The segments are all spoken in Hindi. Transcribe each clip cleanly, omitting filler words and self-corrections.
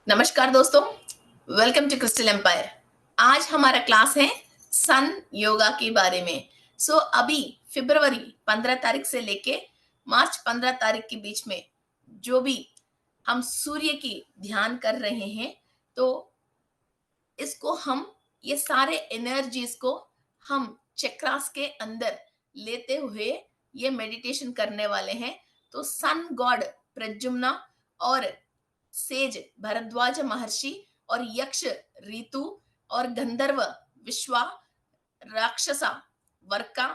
नमस्कार दोस्तों, वेलकम टू क्रिस्टल एम्पायर। आज हमारा क्लास है सन योगा के बारे में। अभी फरवरी 15 तारीख से लेके मार्च 15 तारीख के बीच में जो भी हम सूर्य की ध्यान कर रहे हैं, तो इसको हम ये सारे एनर्जीज को हम चक्रास के अंदर लेते हुए ये मेडिटेशन करने वाले हैं। तो सन गॉड प्रद्युम्ना और सेज भरद्वाज महर्षि और यक्ष ऋतु और गंधर्व विश्वा, राक्षसा वर्का,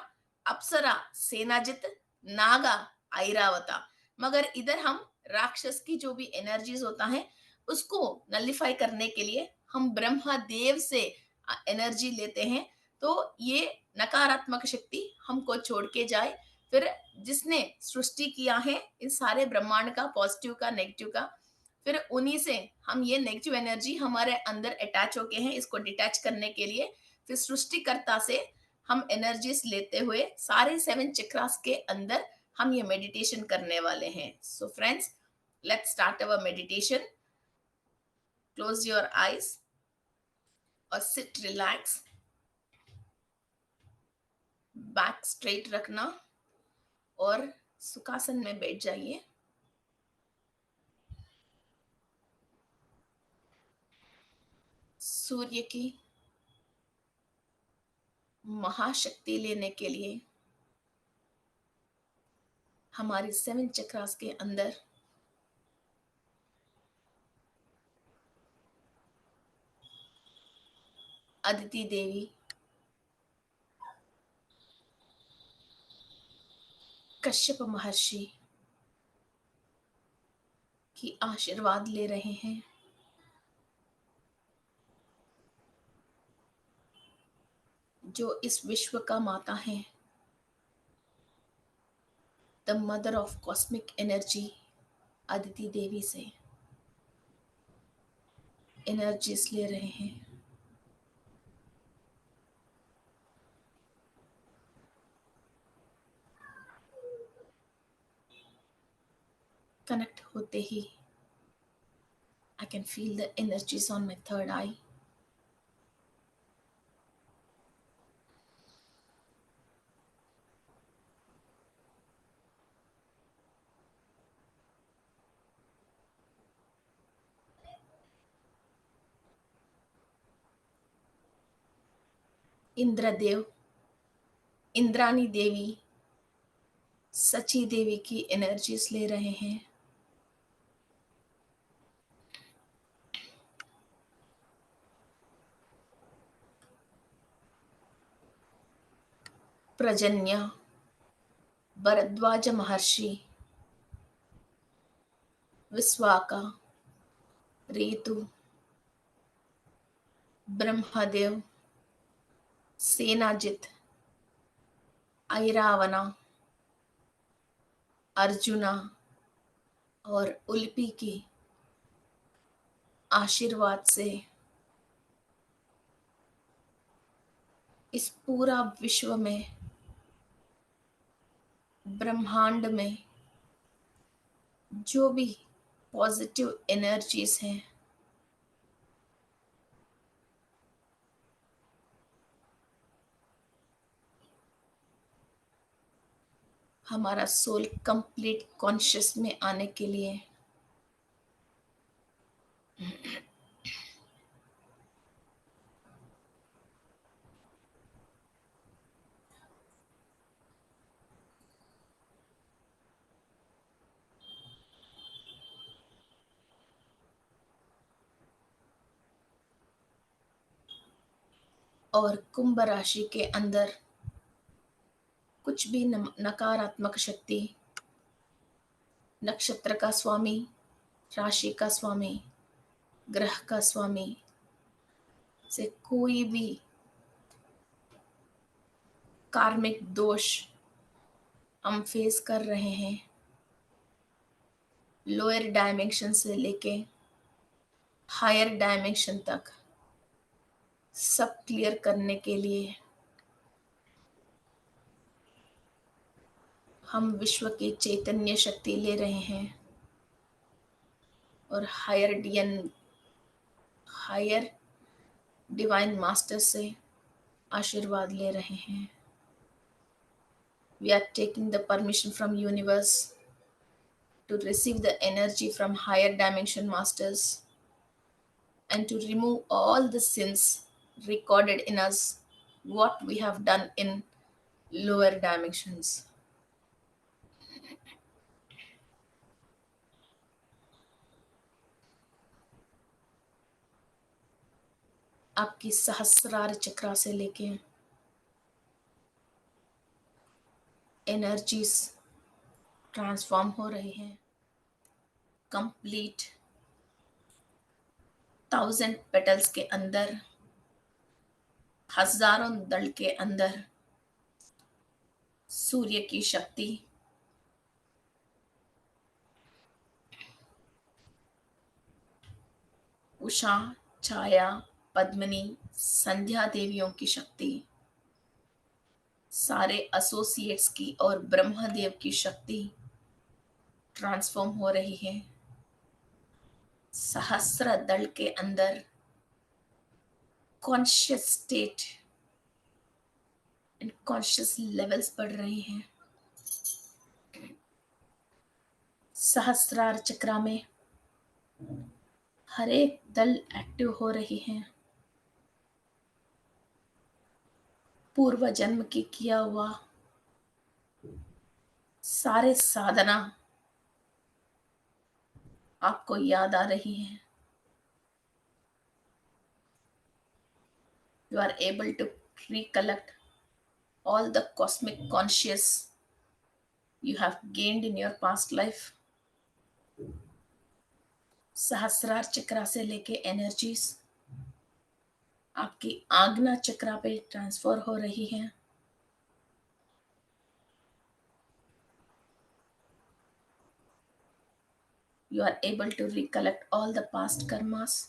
अप्सरा सेनाजित, नागा ऐरावता। मगर इधर हम राक्षस की जो भी एनर्जीज होता है उसको नलिफाई करने के लिए हम ब्रह्मा देव से एनर्जी लेते हैं। तो ये नकारात्मक शक्ति हमको छोड़ के जाए। फिर जिसने सृष्टि किया है इन सारे ब्रह्मांड का, पॉजिटिव का, नेगेटिव का, फिर उन्हीं से हम ये नेगेटिव एनर्जी हमारे अंदर अटैच होके हैं, इसको डिटैच करने के लिए फिर सृष्टिकर्ता से हम एनर्जीज लेते हुए सारे 7 चक्रास के अंदर हम ये मेडिटेशन करने वाले हैं। So friends, let's start our meditation. Close your eyes और सिट रिलैक्स, बैक स्ट्रेट रखना और सुखासन में बैठ जाइए। सूर्य की महाशक्ति लेने के लिए हमारे 7 चक्रास के अंदर अदिति देवी, कश्यप महर्षि की आशीर्वाद ले रहे हैं। जो इस विश्व का माता है, the mother of cosmic energy Aditi Devi से एनर्जीज ले रहे हैं। कनेक्ट होते ही I can feel the energies on my third eye. Indradev, Indrani Devi, Sachi Devi की एनर्जीज ले रहे हैं। प्रजन्या, भरद्वाज महर्षि, विश्वाका, ऋतु, ब्रह्मदेव, सेनाजित, ऐरावना, अर्जुना और उल्पी की आशीर्वाद से इस पूरा विश्व में, ब्रह्मांड में जो भी पॉजिटिव एनर्जीज हैं, हमारा सोल कंप्लीट कॉन्शियस में आने के लिए और कुंभ राशि के अंदर कुछ भी नकारात्मक शक्ति, नक्षत्र का स्वामी, राशि का स्वामी, ग्रह का स्वामी से कोई भी कार्मिक दोष हम फेस कर रहे हैं, लोअर डायमेंशन से लेके हायर डायमेंशन तक सब क्लियर करने के लिए हम विश्व की चैतन्य शक्ति ले रहे हैं और हायर हायर डिवाइन मास्टर से आशीर्वाद ले रहे हैं. We are taking the permission from universe to receive the energy from higher dimension masters and to remove all the sins recorded in us, what we have done in lower dimensions. आपकी सहस्रार चक्रा से लेके एनर्जीज ट्रांसफॉर्म हो रही हैं. कंप्लीट 1000 पेटल्स के अंदर, हजारों दल के अंदर सूर्य की शक्ति, उषा, छाया, पद्मिनी, संध्या देवियों की शक्ति, सारे एसोसिएट्स की और ब्रह्मदेव की शक्ति ट्रांसफॉर्म हो रही है. सहस्त्र दल के अंदर conscious state and conscious levels बढ़ रही हैं. सहस्रार चक्रा में हर एक दल एक्टिव हो रही है. पूर्व जन्म की किया हुआ सारे साधना आपको याद आ रही है. You are able to recollect all the cosmic conscious you have gained in your past life. सहस्रार चक्रा से लेके एनर्जीज आपकी आज्ञा चक्रा पे ट्रांसफर हो रही हैं. You are able to recollect all the past karmas.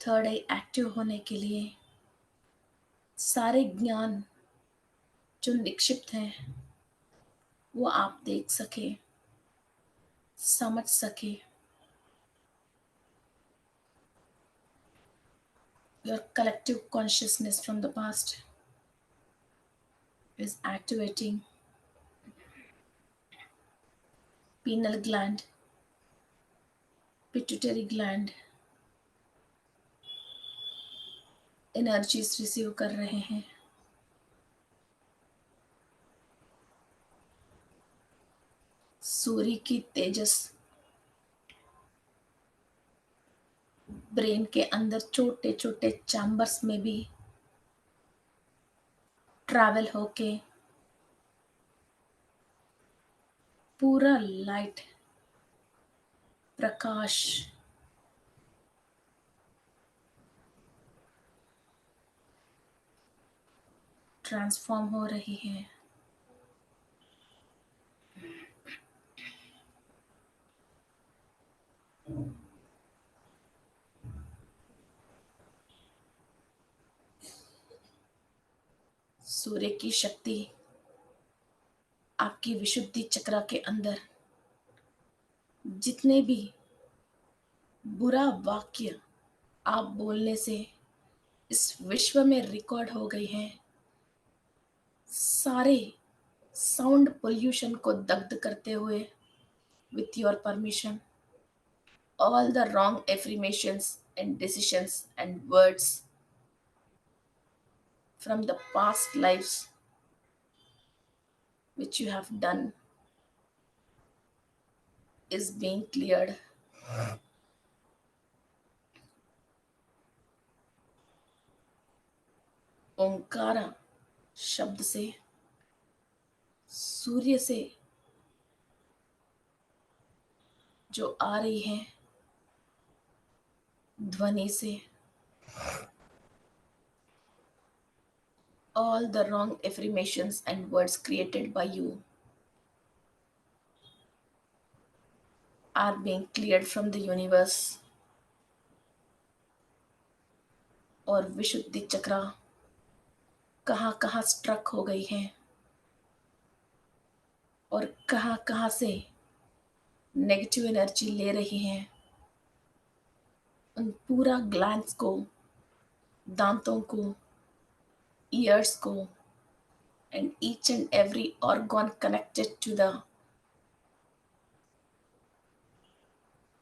Third I active होने के लिए सारे ज्ञान जो निक्षिप्त हैं वो आप देख सके, समझ सके. Your collective consciousness from the past is activating pineal gland, pituitary gland, energies receive कर रहे हैं. सूर्य की तेजस ब्रेन के अंदर छोटे छोटे चैम्बर्स में भी ट्रैवल होके पूरा लाइट, प्रकाश ट्रांसफॉर्म हो रही है. सूर्य की शक्ति आपकी विशुद्धि चक्रा के अंदर जितने भी बुरा वाक्य आप बोलने से इस विश्व में रिकॉर्ड हो गई हैं, सारे साउंड पोल्यूशन को दग्ध करते हुए, with your permission, all the wrong affirmations and decisions and words from the past lives which you have done is being cleared. Omkara शब्द से, सूर्य से जो आ रही है ध्वनि से, all the wrong affirmations and words created by you are being cleared from the universe. और विशुद्धि चक्रा कहाँ कहाँ स्ट्रक हो गई हैं और कहाँ कहाँ से नेगेटिव एनर्जी ले रही हैं, उन पूरा ग्लैंड्स को, दांतों को, ईयर्स को, and each and every organ connected to the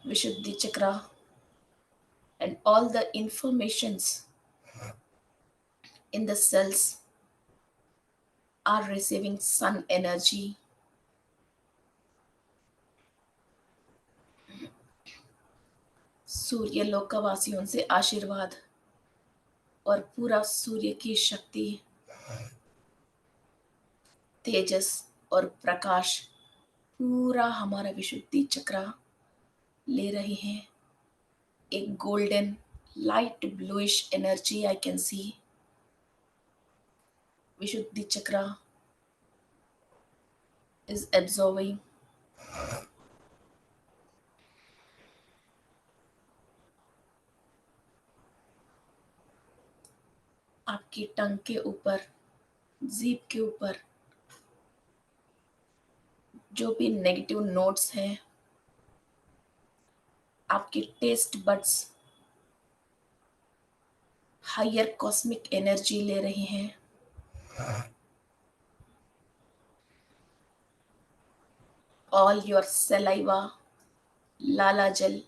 Vishuddhi chakra, and all the informations in the cells are receiving sun energy. सूर्य लोकवासियों से आशीर्वाद और पूरा सूर्य की शक्ति, तेजस और प्रकाश पूरा हमारा विशुद्धि चक्र ले रही है. एक golden light bluish energy I can see. Vishuddhi chakra is absorbing आपकी टंग के ऊपर, जीभ के ऊपर जो भी नेगेटिव नोट्स हैं, आपकी taste buds higher cosmic energy ले रही हैं. ऑल योर सलाइवा, लाला जल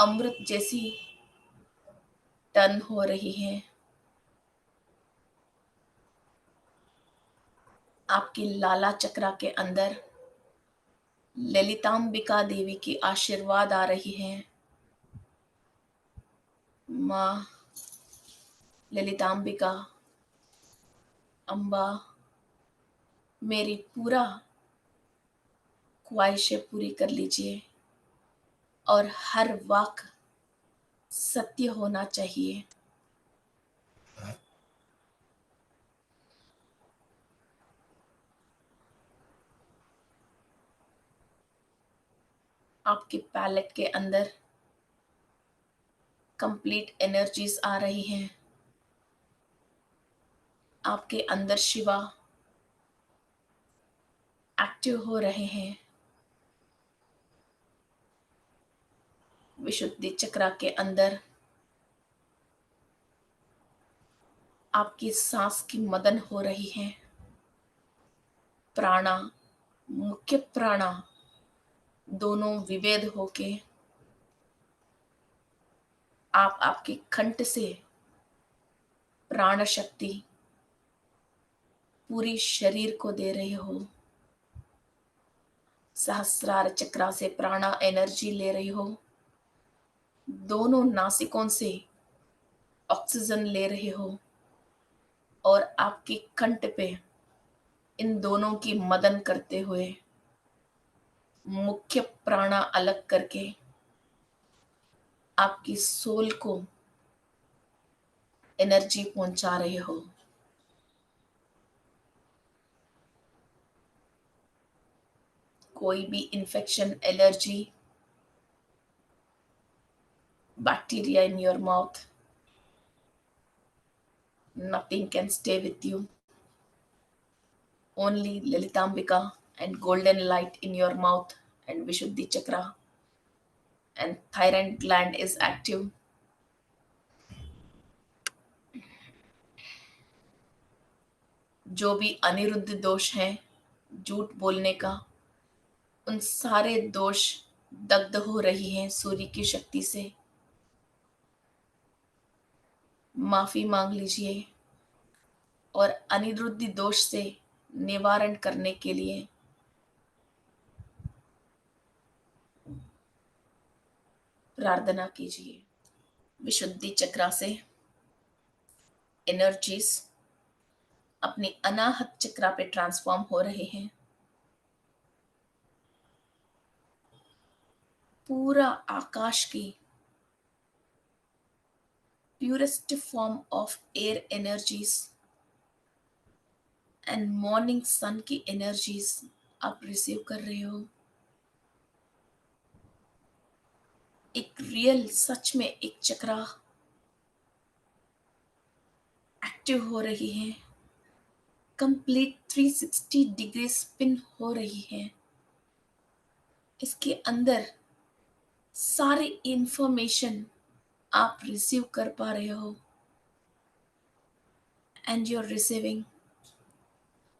अमृत जैसी टर्न हो रही है. आपकी लाला चक्रा के अंदर ललितांबिका देवी की आशीर्वाद आ रही है. माँ ललितांबिका, अम्बा, मेरी पूरा ख्वाहिशें पूरी कर लीजिए और हर वाक सत्य होना चाहिए. आपके पैलेट के अंदर कंप्लीट एनर्जीज आ रही हैं. आपके अंदर शिवा एक्टिव हो रहे हैं. विशुद्धि चक्रा के अंदर आपकी सांस की मदन हो रही है. प्राणा, मुख्य प्राणा दोनों विभेद होके आप आपके कंठ से प्राण शक्ति पूरी शरीर को दे रहे हो. सहस्रार चक्रा से प्राणा एनर्जी ले रही हो. दोनों नासिकों से ऑक्सीजन ले रहे हो और आपकी कंठ पे इन दोनों की मदन करते हुए मुख्य प्राणा अलग करके आपकी सोल को एनर्जी पहुंचा रहे हो. कोई भी infection, allergy, bacteria in your mouth, nothing can stay with you. Only Lalitambika and golden light in your mouth and Vishuddhi chakra and thyroid gland is active. जो भी अनिरुद्ध दोष हैं, झूठ बोलने का, उन सारे दोष दग्ध हो रही हैं सूर्य की शक्ति से. माफी मांग लीजिए और अनिरुद्ध दोष से निवारण करने के लिए प्रार्थना कीजिए. विशुद्धि चक्रा से एनर्जीज अपनी अनाहत चक्रा पे ट्रांसफॉर्म हो रहे हैं. पूरा आकाश की purest form of air energies and morning sun की एनर्जीज आप रिसीव कर रहे हो. एक रियल, सच में एक चक्रा एक्टिव हो रही है. कंप्लीट 360 डिग्री स्पिन हो रही है। इसके अंदर सारी इंफॉर्मेशन आप रिसीव कर पा रहे हो, and you are receiving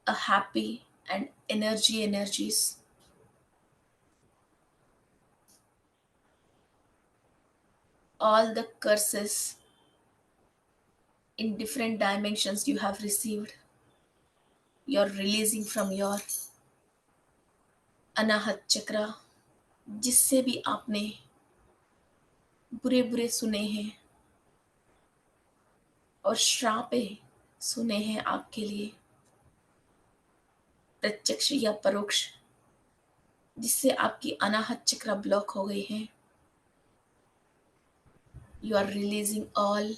a happy and energies. All the curses in different dimensions you have received, you're releasing from your अनाहत चक्रा, जिससे भी आपने बुरे बुरे सुने हैं और श्रापे सुने हैं आपके लिए, प्रत्यक्ष या परोक्ष, जिससे आपकी अनाहत चक्रा ब्लॉक हो गई है। यू आर रिलीजिंग ऑल,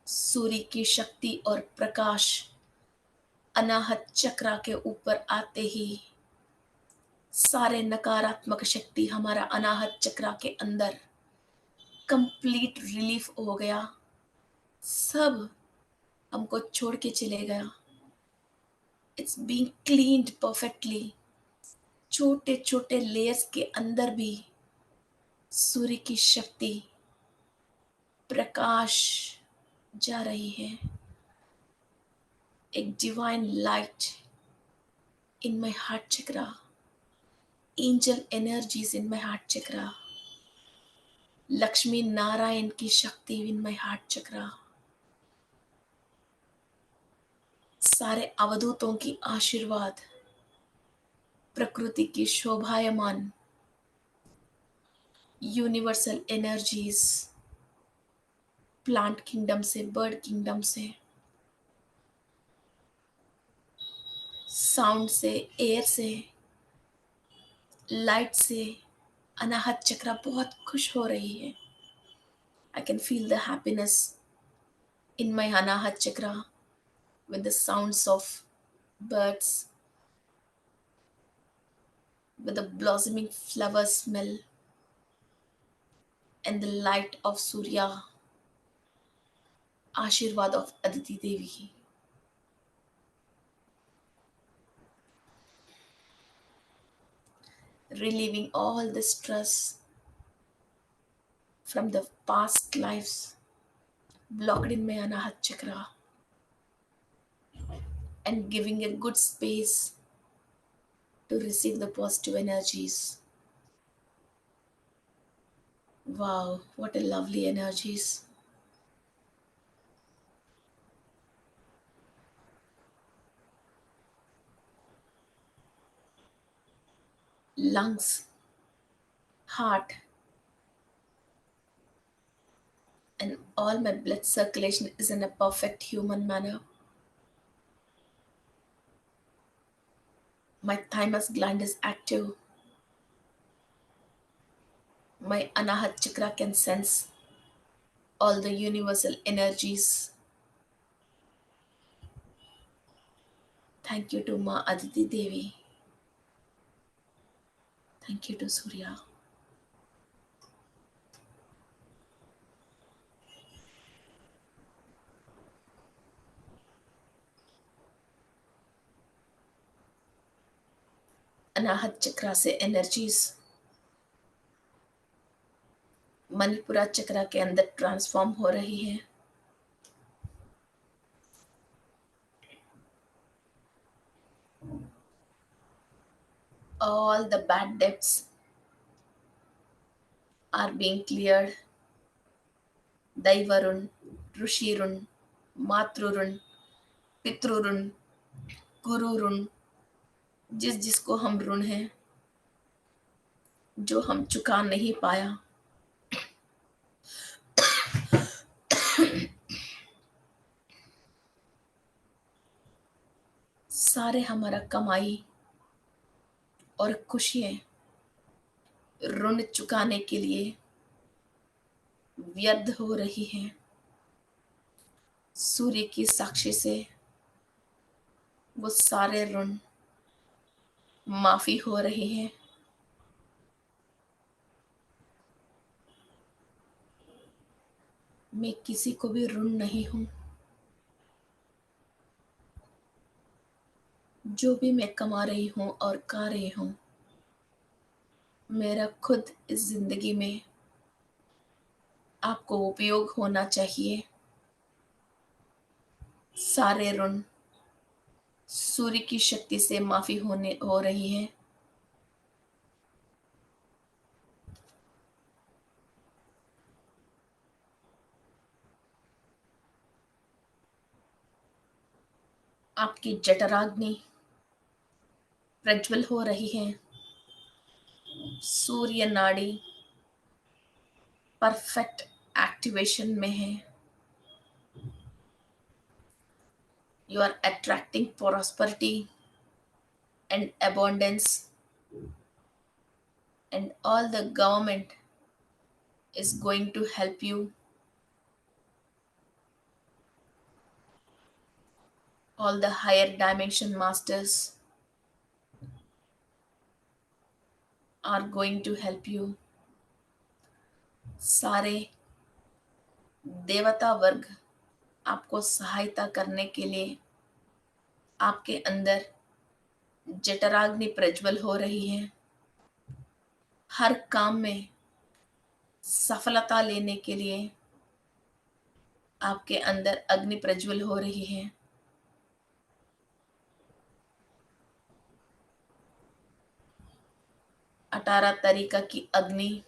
सूर्य की शक्ति और प्रकाश अनाहत चक्रा के ऊपर आते ही सारे नकारात्मक शक्ति हमारा अनाहत चक्रा के अंदर कंप्लीट रिलीफ हो गया, सब हमको छोड़ के चले गया। It's being cleaned perfectly. छोटे छोटे लेयर्स के अंदर भी सूर्य की शक्ति, प्रकाश जा रही है। एक divine light in my heart chakra, angel energies in my heart chakra, Lakshmi Narayan की शक्ति इन माय हार्ट चक्रा, सारे अवधूतों की आशीर्वाद, प्रकृति की शोभायमान यूनिवर्सल एनर्जीज, प्लांट किंगडम से, बर्ड किंगडम से, साउंड से, एयर से, लाइट से, अनाहत चक्रा बहुत खुश हो रही है। I can feel the happiness in my Anahata chakra with the sounds of birds, with the blossoming flower smell, and the light of Surya, Ashirwad of Aditi Devi. Relieving all the stress from the past lives blocked in my Anahat Chakra, and giving a good space to receive the positive energies. Wow, what a lovely energies. Lungs, heart, and all my blood circulation is in a perfect human manner. My thymus gland is active. My Anahat Chakra can sense all the universal energies. Thank you to Ma Aditi Devi. Thank you to Surya. अनाहत चक्रा से एनर्जीज मणिपुरा चक्रा के अंदर ट्रांसफॉर्म हो रही है। All the bad debts are being cleared. दैवरुण, ऋषिरुण, मातृऋण, पितृऋण, गुरुऋण, जिस जिसको हम ऋण हैं, जो हम चुका नहीं पाया, सारे हमारा कमाई और खुशियां ऋण चुकाने के लिए व्यर्थ हो रही हैं। सूर्य की साक्षी से वो सारे ऋण माफी हो रहे हैं। मैं किसी को भी ऋण नहीं हूं। जो भी मैं कमा रही हूँ और खा रही हूँ, मेरा खुद इस ज़िंदगी में आपको उपयोग होना चाहिए। सारे ऋण सूर्य की शक्ति से माफ़ी होने हो रही है। आपकी जठराग्नि प्रज्वल हो रही है। सूर्य नाड़ी परफेक्ट एक्टिवेशन में है। You are attracting prosperity and abundance, and all the government is going to help you. All the higher dimension masters are going to help you. सारे देवता वर्ग आपको सहायता करने के लिए आपके अंदर जठराग्नि प्रज्वल हो रही है। हर काम में सफलता लेने के लिए आपके अंदर अग्नि प्रज्वल हो रही है। अठारह तरीका की अग्नि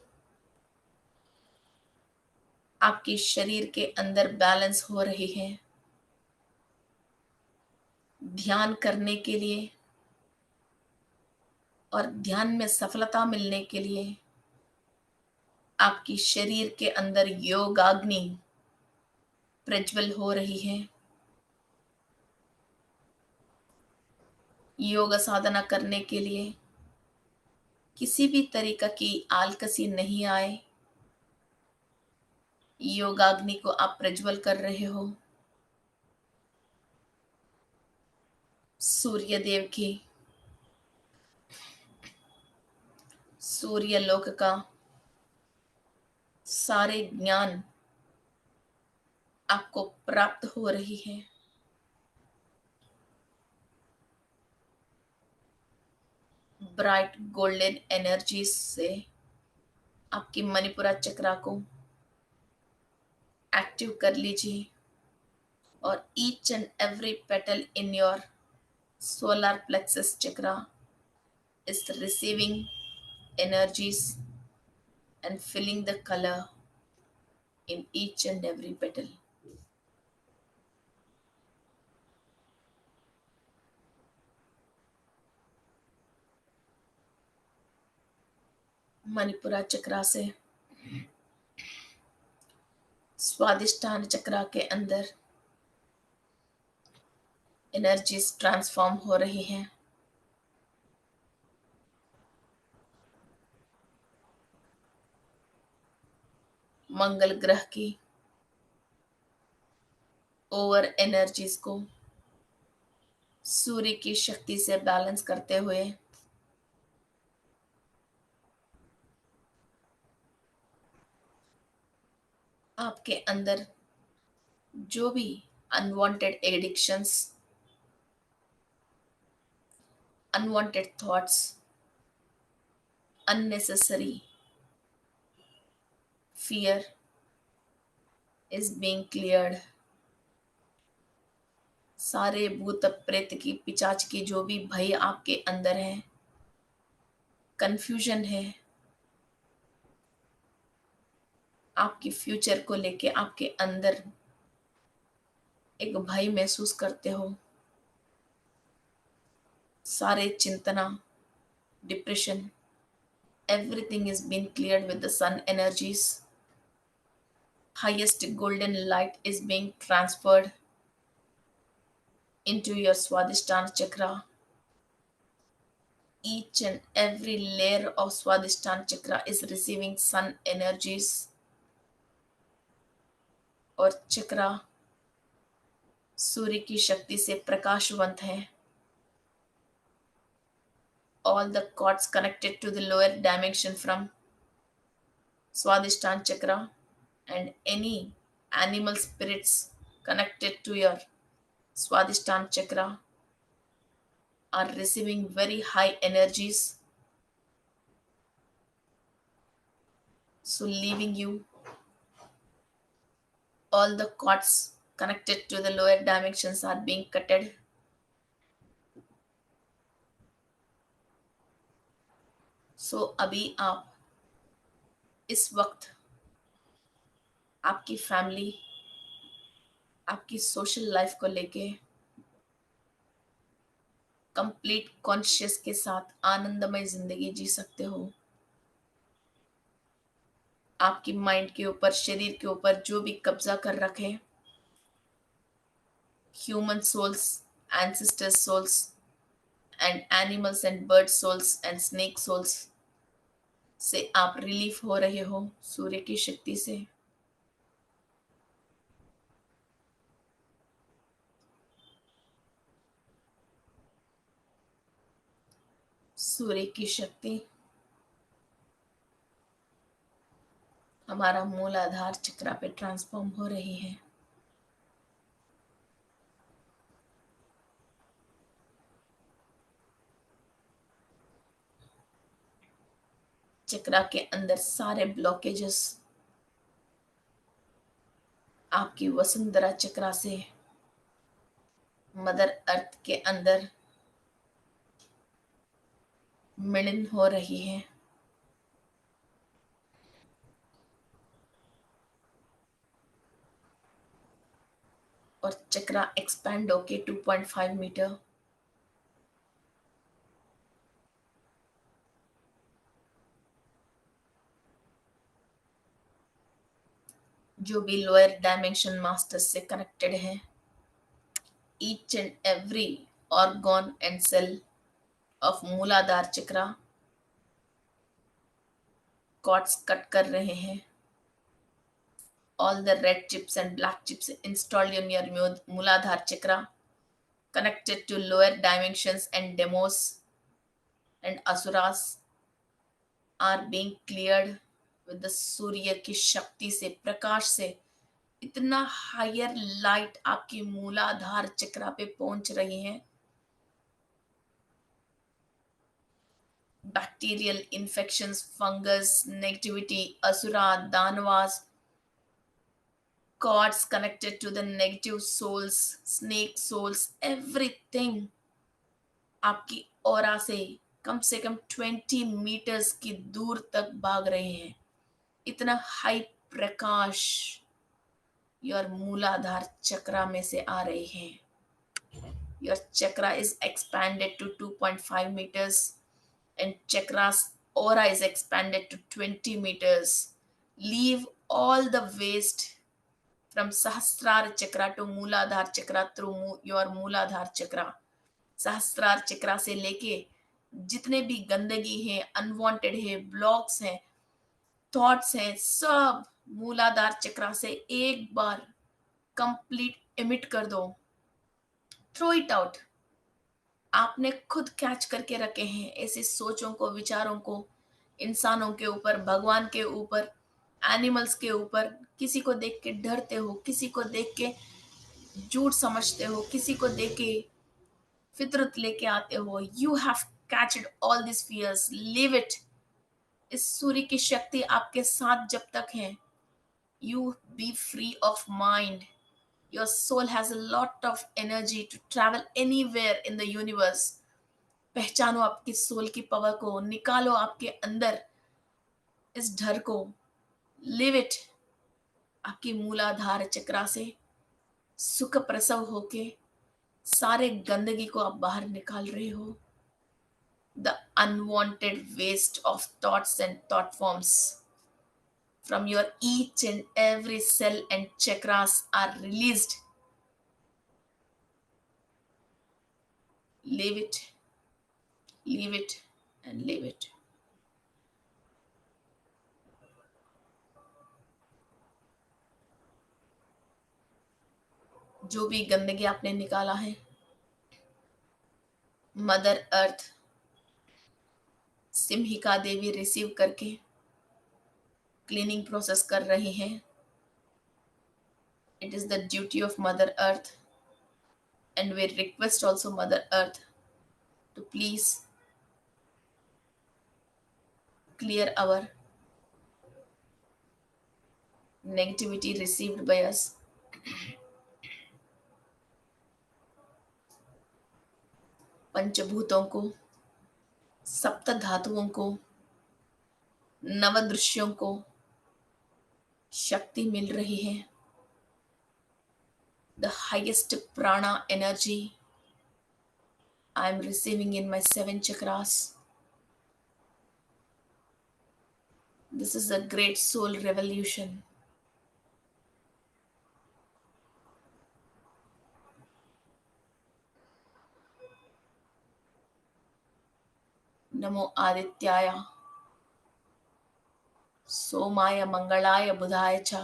आपके शरीर के अंदर बैलेंस हो रही है। ध्यान करने के लिए और ध्यान में सफलता मिलने के लिए आपकी शरीर के अंदर योगाग्नि प्रज्वल हो रही है। योग साधना करने के लिए किसी भी तरीका की आलकसी नहीं आए। योगाग्नि को आप प्रज्वल कर रहे हो। सूर्य देव की सूर्य लोक का सारे ज्ञान आपको प्राप्त हो रही है। ब्राइट गोल्डन एनर्जी से आपकी मणिपुरा चक्रा को एक्टिव कर लीजिए और each and every petal in your solar plexus chakra is receiving energies and feeling the color in each and every petal. Manipura chakra से स्वादिष्टान चक्रा के अंदर एनर्जीज ट्रांसफॉर्म हो रही हैं। मंगल ग्रह की ओवर एनर्जीज को सूर्य की शक्ति से बैलेंस करते हुए आपके अंदर जो भी unwanted addictions, unwanted thoughts, unnecessary fear is being cleared. सारे भूत प्रेत की पिचाच की जो भी भय आपके अंदर है, कंफ्यूजन है, आपकी फ्यूचर को लेके आपके अंदर एक भय महसूस करते हो, सारे चिंतना, depression, everything is being cleared with the sun energies. Highest golden light is being transferred into your Swadhisthana chakra. Each and every layer of Swadhisthana chakra is receiving sun energies और चक्रा सूर्य की शक्ति से प्रकाशवंत है। All the cords connected to the lower dimension from Swadhisthana chakra and any animal spirits connected to your Swadhisthana chakra are receiving very high energies, so leaving you all the cords connected to the lower dimensions are being cutted. सो अभी आप इस वक्त आपकी फैमिली, आपकी सोशल लाइफ को लेके कंप्लीट कॉन्शियस के साथ आनंदमय जिंदगी जी सकते हो। आपकी माइंड के ऊपर, शरीर के ऊपर जो भी कब्जा कर रखे, human souls, ancestor souls and animals and bird souls and snake souls से आप रिलीफ हो रहे हो सूर्य की शक्ति से। सूर्य की शक्ति हमारा मूलाधार चक्र पे ट्रांसफॉर्म हो रही है। चक्र के अंदर सारे ब्लॉकेजेस आपकी वसुंधरा चक्र से मदर अर्थ के अंदर मिलन हो रही है। और चक्र एक्सपैंड होके 2.5 मीटर जो भी लोअर डायमेंशन मास्टर्स से कनेक्टेड है, each and every organ and cell of Muladhara chakra chords cut कर रहे हैं। All the red chips and black chips installed in your Muladhara chakra connected to lower dimensions and demos and asuras are being cleared with the सूर्य की शक्ति से, प्रकाश से। इतना हायर लाइट आपकी मूलाधार चक्र पे पहुंच रही है। Bacterial infections, fungus, negativity, asura, danavas, cords connected to the negative souls, snake souls, everything आपकी ऑरा से कम 20 मीटर्स की दूर तक भाग रहे हैं। इतना हाई प्रकाश योर मूलाधार चक्र में से आ रहे हैं। Your chakra is expanded to 2.5 meters and chakra's aura is expanded to 20 meters. Leave all the waste from Sahasrara chakra to Mooladhara chakra through your Mooladhara chakra. सहस्त्रार चक्र से लेके जितने भी गंदगी है, अनवांटेड है, ब्लॉक्स हैं, थॉट्स हैं, सब मूलाधार चक्र से एक बार कंप्लीट इमिट कर दो, थ्रो इट आउट। आपने खुद कैच करके रखे हैं ऐसे सोचों को, विचारों को, इंसानों के ऊपर, भगवान के ऊपर, एनिमल्स के ऊपर। किसी को देख के डरते हो, किसी को देख के झूठ समझते हो, किसी को देख के फितरत लेके आते हो। You have catched all this fears, leave it. इस सूर्य की शक्ति आपके साथ जब तक है, you be free of mind. Your soul has a lot of energy to travel anywhere in the universe. पहचानो आपकी सोल की पावर को, निकालो आपके अंदर इस डर को, लिव इट। आपकी मूलाधार चक्र से सुख प्रसव होके सारे गंदगी को आप बाहर निकाल रहे हो। The unwanted waste of thoughts and thought forms from your each and every cell and chakras are released. Leave it, leave it, and leave it. जो भी गंदगी आपने निकाला है, मदर अर्थ, सिम्हिका देवी रिसीव करके क्लीनिंग प्रोसेस कर रही हैं। It is the duty of Mother Earth, and we request also Mother Earth to please clear our negativity received by us. पंचभूतों को, सप्त धातुओं को, नवदृश्यों को शक्ति मिल रही है. The highest prana energy I am receiving in my 7 chakras. This is a great soul revolution. नमो आदित्याय, सोमाय मंगलाय बुधाय च,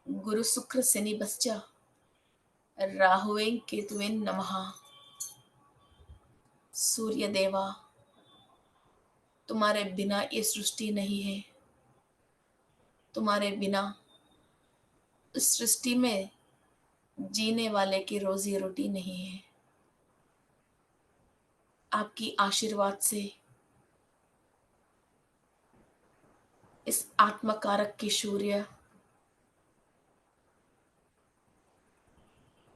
गुरु शुक्र शनि बश्च, राहुवें केतुवें नमः. सूर्य देवा, तुम्हारे बिना ये सृष्टि नहीं है. तुम्हारे बिना इस सृष्टि में जीने वाले की रोजी रोटी नहीं है. आपकी आशीर्वाद से इस आत्मकारक के सूर्य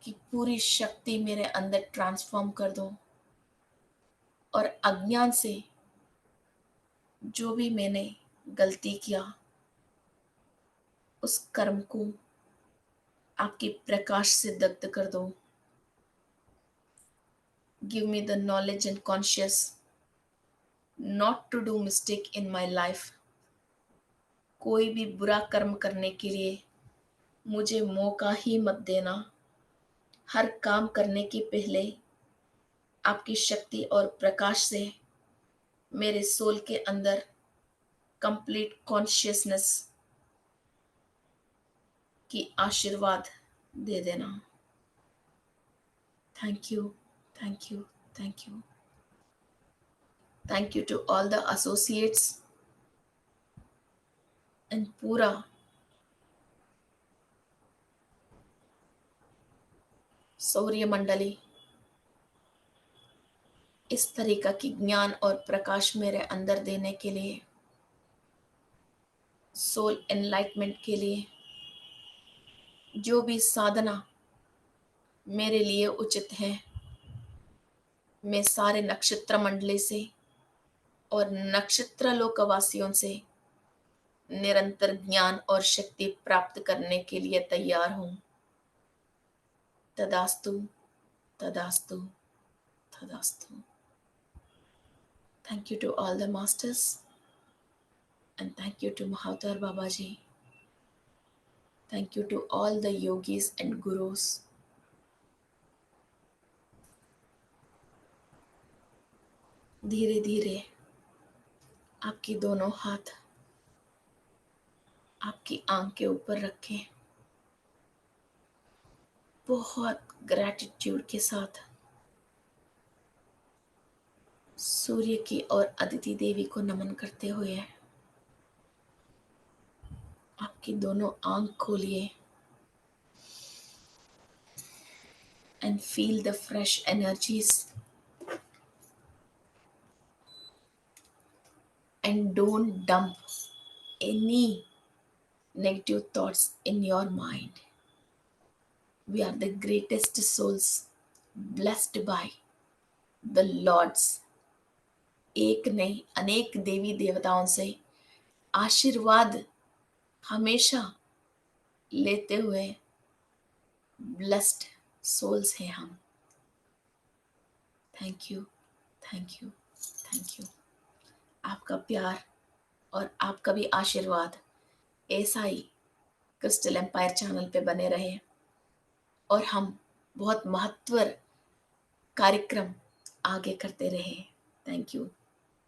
की पूरी शक्ति मेरे अंदर ट्रांसफॉर्म कर दो और अज्ञान से जो भी मैंने गलती किया उस कर्म को आपके प्रकाश से दग्ध कर दो. Give me the knowledge and conscious not to do mistake in my life. कोई भी बुरा कर्म करने के लिए मुझे मौका ही मत देना. हर काम करने के पहले आपकी शक्ति और प्रकाश से मेरे सोल के अंदर कंप्लीट कॉन्शियसनेस की आशीर्वाद दे देना. Thank you, thank you, thank you. Thank you to all the associates and पूरा सौर्य मंडली इस तरीका की ज्ञान और प्रकाश मेरे अंदर देने के लिए, सोल एनलाइटमेंट के लिए जो भी साधना मेरे लिए उचित है, मैं सारे नक्षत्र मंडली से और नक्षत्र लोकवासियों से निरंतर ज्ञान और शक्ति प्राप्त करने के लिए तैयार हूं. तदास्तु, तदास्तु, तदास्तु. Thank you to all the masters and thank you to Mahatar Babaji. Thank you to all the yogis and gurus. धीरे धीरे आपकी दोनों हाथ आपकी आंख के ऊपर रखें. बहुत ग्रैटिट्यूड के साथ सूर्य की और अदिति देवी को नमन करते हुए आपकी दोनों आंख खोलिए and feel the fresh energies and don't dump any negative thoughts in your mind. We are the greatest souls blessed by the Lord's एक नहीं अनेक देवी देवताओं से आशीर्वाद हमेशा लेते हुए ब्लेस्ड सोल्स हैं हम. Thank you, thank you, thank you. आपका प्यार और आपका भी आशीर्वाद ऐसा ही क्रिस्टल एम्पायर चैनल पे बने रहे और हम बहुत महत्व कार्यक्रम आगे करते रहे. Thank you.